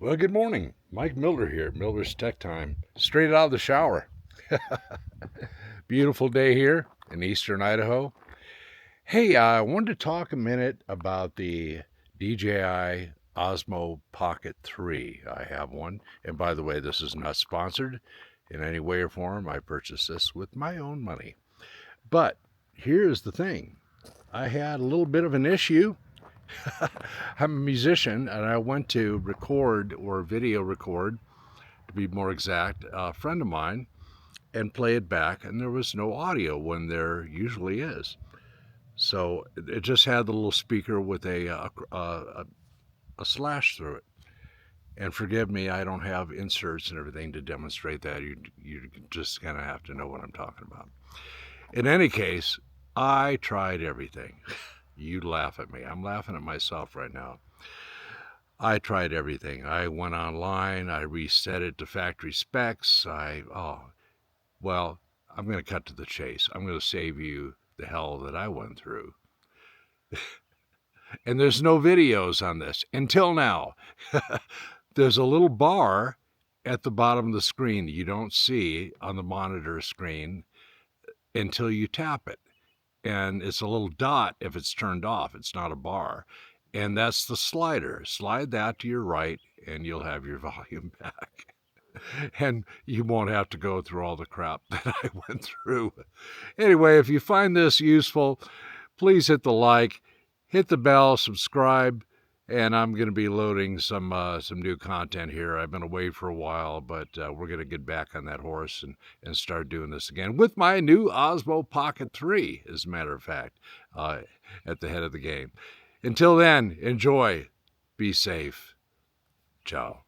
Well, good morning. Mike Miller here, Miller's Tech Time, straight out of the shower. Beautiful day here in eastern Idaho. Hey, I wanted to talk a minute about the DJI Osmo Pocket 3. I have one, and by the way, this is not sponsored in any way or form. I purchased this with my own money. But here's the thing. I had a little bit of an issue. I'm a musician, and I went to record or video record, to be more exact, a friend of mine, and play it back, and there was no audio when there usually is. So it just had the little speaker with a slash through it. And forgive me, I don't have inserts and everything to demonstrate that. You just kind of have to know what I'm talking about. In any case, I tried everything. You laugh at me. I'm laughing at myself right now. I tried everything. I went online. I reset it to factory specs. Well, I'm going to cut to the chase. I'm going to save you the hell that I went through. And there's no videos on this until now. There's a little bar at the bottom of the screen that you don't see on the monitor screen until you tap it. And it's a little dot if it's turned off. It's not a bar. And that's the slider. Slide that to your right and you'll have your volume back. And you won't have to go through all the crap that I went through. Anyway, if you find this useful, please hit the like, hit the bell, subscribe, and I'm going to be loading some new content here. I've been away for a while, but we're going to get back on that horse and start doing this again with my new Osmo Pocket 3, as a matter of fact, at the head of the game. Until then, enjoy, be safe, ciao.